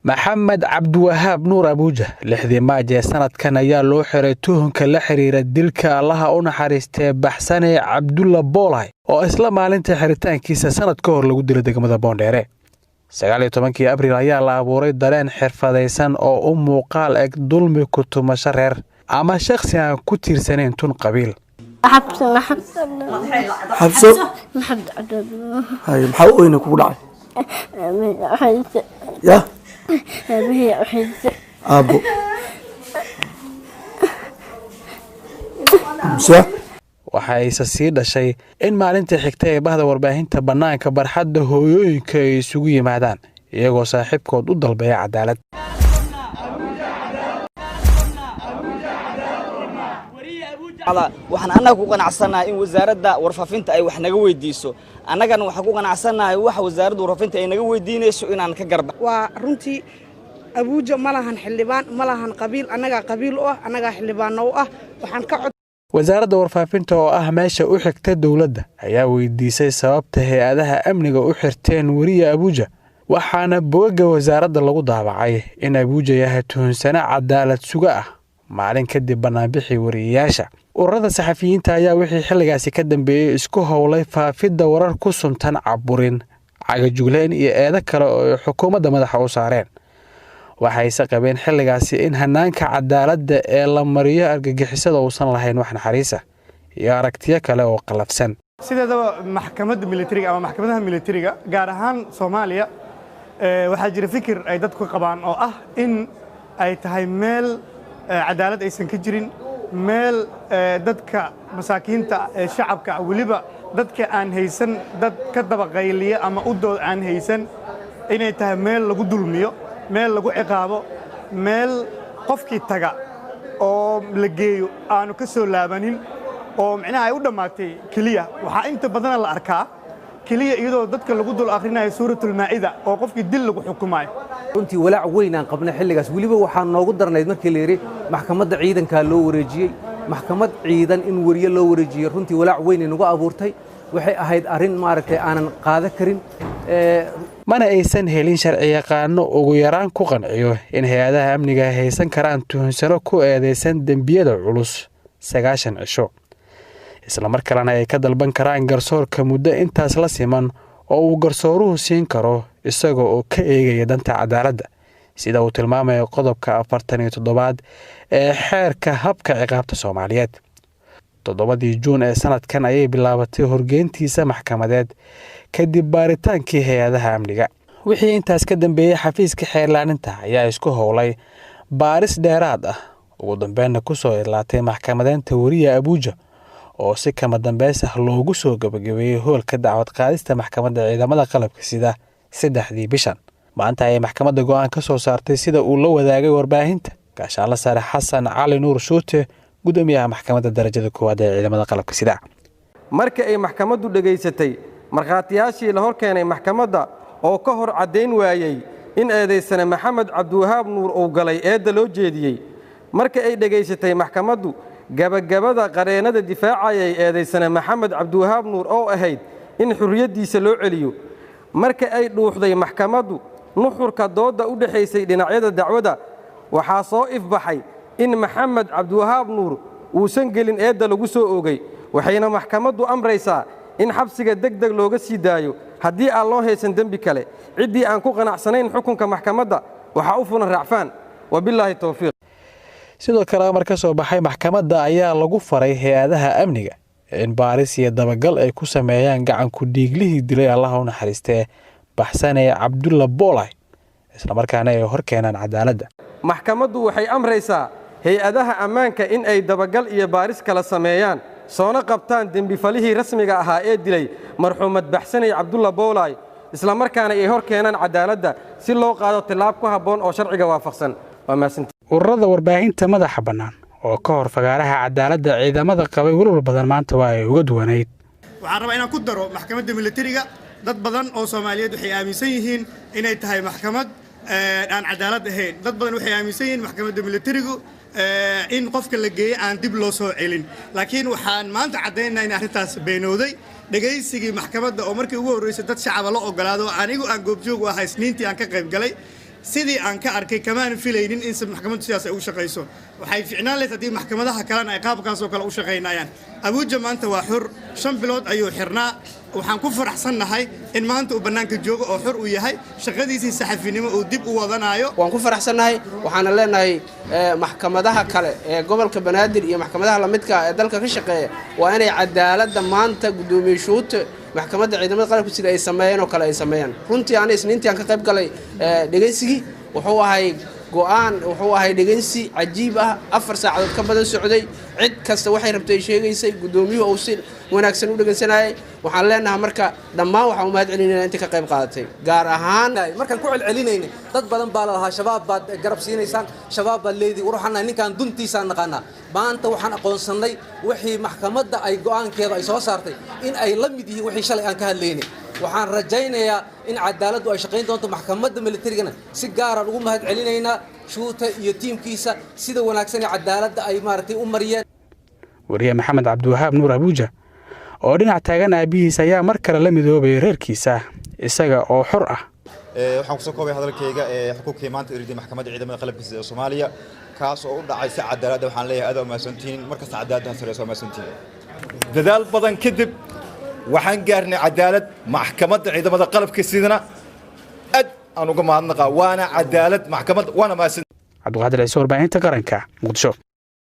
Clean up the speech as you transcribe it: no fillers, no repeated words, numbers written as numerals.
maxamed cabdiwahaab nuur abuuja 6 Maajo sanadkan ayaa loo xiray tuhunka la xiriira dilka allaha u naxariistay baxsane Cabdulla Boolay oo isla maalinta xiritaankiisa sanad ka hor lagu dilay degmada Boondheere 19 Abriil ayaa la abuuray dareen xirfadaysan oo u muuqaal eg dulmi ku tumasho reer ama shakhsi aan ku tiirsaneyn tun qabiil حبسة محمد عبد الله هاي محاوينك كودا يا هي وحيد ابو مسا waxay sii dhashay in maalintii xigtay ee bahda warbaahinta banaanka barxadda hooyooyinka ay isugu yimaadaan iyagoo saaxiibkood u dalbaya cadaalad waxaan anaga ku qanacsanahay in wasaaradda warfaafinta ay wax naga weydiiso annagana waxa ku qanacsanahay wax wasaaradda warfaafinta ay naga weydiinayso inaan ka garba waa runtii abuuja malahan xildhibaan malahan qabiil annaga qabiil u ah annaga xildhibaan u ah waxaan ka wasaaradda warfaafinta oo ah meesha u xigta dawladda ayaa weydiisay sababta hay'adaha amniga u xirteen wariye abuuja waxaana bogga wasaaradda lagu daabacay in abuuja yahay tuhunsana cadaalad suga ah maalin kadib banaanbixii wariyeyaasha ururada saxafiyiinta ayaa wixii xilligaasi ka dambeeyay isku howlay faafidda warar ku suntan caburin cagajugleen iyo eedo kale oo xukuumadda madaxa u saareen waxayse qabeen xilligaasi in hanaanka cadaaladda ee la mariyo argagixisada uusan lahayn wax naxariisa iyo aragtiyo kale oo qalafsan sideedaba maxkamadda militariga ama maxkamadaha militariga gaar ahaan Soomaaliya waxaa jira fikir ay dadku qabaan oo ah in ay tahay meel cadaalad aysan ka jirin meel dadka masaakiinta ee shacabka waliba dadka aan haysan dad ka dabaqayliya ama u dood aan haysan inay tahay meel lagu dulmiyo meel lagu ciqaabo meel qofkii taga oo la geeyo aanu ka soo laabanin oo macnaha ay u dhamaatay kaliya waxa inta badan la arkaa kaliya iyadoo dadka lagu dul akhrinayo suuratul maa'ida oo qofkii dil lagu xukumayo runtii walaac weyn aan qabnay xilligaas waliba waxaan noogu darnayd markii la yiri maxkamadda ciidanka loo wareejiyay maxkamad ciidan in wariye loo wareejiyo runtii walaac weyn inagu abuurtay waxay ahayd arin maaragtay aanan qaada karin mana aysan helin sharci yaqaano ugu yaraan ku qanciyo in hay'adaha amniga haysan karaan tuhunsano ku eedeysan dambiyada culus 9 cisho isla markaana ay ka dalban karaan garsoorka muddo intaas la siman oo uu garsooruhu siin karo isagoo oo ka eegaya danta cadaaladda sida uu tilmaamayo qodobka 47 ee xeerka habka ciqaabta Soomaaliyeed 7 Juun ee sanadkan ayay bilaabatay horgeyntiisa maxkamadeed kadib baaritaankii hay'adaha amniga wixii intaas ka dambeeyay xafiiska xeerlaaninta ayaa isku howlay baaris dheeraad ah ugu dambeynna ku soo ilaatay maxkamadeenta wariye abuuja oo si kama dambeys ah loogu soo gabagabeeyay hoolka dacwad qaadista maxkamadda ciidamada qalabka sida 3 bishan maanta ay maxkamadda go'aan ka soo saartay sida uu la wadaagay warbaahinta gaashaale sare Xasan Cali Nuur Shuute gudoomiyaha maxkamadda darajada koowaad ee ciidamada qalabka sida marka ay maxkamaddu dhageysatay markhaatiyaashii la hor keenay maxkamadda oo ka hor cadeyn waayay in eedeysane Maxamed Cabdiwahaab Nuur uu galay eedda loo jeediyay marka ay dhageysatay maxkamaddu gabagabada qareenada difaacayay eedeysane Maxamed Cabdiwahaab Nuur oo ahayd in xurriyadiisa loo celiyo marka ay dhuuxday maxkamaddu nuxurka dooda u dhaxaysay dhinacyada dacwada waxaa soo ifbaxay in Maxamed Cabdiwahaab Nuur uusan gelin eedda lagu soo oogay waxayna maxkamaddu amraysaa in xabsiga degdeg looga sii daayo haddii aan loo haysan dambi kale cidii aan ku qanacsanayn xukunka maxkamadda waxa u fulan raacfaan wabillahi tawfiiq sidoo kale marka soo baxay maxkamadda ayaa lagu faray hay'adaha amniga in baaris iyo dabagal ay ku sameeyaan gacan ku dhiiglihii dilay allaha u naxariistay baxsane Cabdulla Boolay isla markaana ay hor keenaan cadaaladda maxkamaddu waxay amraysaa hay'adaha ammaanka in ay dabagal iyo baaris kala sameeyaan soona qabtaan dambi falihii rasmiga ahaa ee dilay marxuumad baxsane Cabdulla Boolay isla markaana ay hor keenaan cadaaladda si loo qaado tilaab ku haboon oo sharciga waafaqsan waa maasantii ururada warbaahinta madaxa bannaan oo ka hor fagaaraha cadaaladda ciidamada qabay walwal badan maanta waa ay uga duwanayd waxaan rabaa inaan ku daro maxkamadda militariga dad badan oo Soomaaliyeed waxay aaminsan yihiin inay tahay maxkamad aan cadaalad ahayn dad badan waxay aaminsan yihiin maxkamadda militarigu in qofka la geeyay aan dib loo soo celin laakiin waxaan maanta cadeynaynaa in arrintaas beenooday dhageysigii maxkamadda oo markii ugu horeysay dad shacab la ogolaado anigu aan goobjoog u ahay isniintii aan ka qayb galay sidii aan ka arkay kamaan filaynin in maxkamaddu sidaas ay u shaqayso waxay ficnaan lahayd haddii maxkamadaha kalena ay qaabkaas oo kale u shaqaynayaan abuuja maanta waa xur 5 bilood ayuu xirnaa waxaan ku faraxsannahay in maanta uu bannaanka joogo oo xur u yahay shaqadiisii saxafinimo uu dib u wadanayo waan ku faraxsannahay waxaana leenahay maxkamadaha kale ee gobolka banaadir iyo maxkamadaha la midka ee dalka ka shaqeeya waa inay cadaaladda maanta gudoomiye shuute maxkamadda ciidamada qalabka sida ay sameeyeen oo kale ay sameeyaan runtii aan isniintii aan ka qayb galay dhageysigii wuxuu ahay dhegeysi cajiib ah 4 saacadood ka badan socday cid kasta waxay rabtay sheegaysay gudoomiyuhu uu si wanaagsan u dhageysanayay waxaan leenahay marka dhammaan waxaan u mahad celinaynaa inta ka qayb qaadatay gaar ahaan markaan ku celcelinayna dad badan baa la lahaa shabaab baad garab siinaysaan shabaab baad leedii waxaan ninkaan duntiisaan naqaanaa maanta waxaan aqoonsanay wixii maxkamadda ay go'aankeeda ay soo saartay in ay la mid yihiin wixii shalay aan ka hadlaynay waxaan rajaynayaa in cadaaladdu ay shaqayn doonto maxkamadda militarigana si gaar ah ugu mahad celinaynaa shuute iyo tiimkiisa sida wanaagsan ee cadaaladda ay maaragtay u mariyeen wariye maxamed cabdiwahaab nuur abuuja oo dhinac taagan aabihiis ayaa mar kale la midoobay reerkiisa isaga oo xor ah waxaan kusoo koobay hadalkayga xuquuqii maanta iriday maxkamadda ciidamada qalabka sida Soomaaliya kaas oo u dhacay si cadaalad ah waxaan leeyahay aad u maasantiin marka cadaaladda sareyso maasantiin dadaal badan kadib waxaan gaarnay cadaalad maxkamadda ciidamada qalabka sidana aad aan uga mahadnaqaa waana cadaalad maxkamad waana maasan Cabduqaadir Ciise warbaahinta qaranka Muqdisho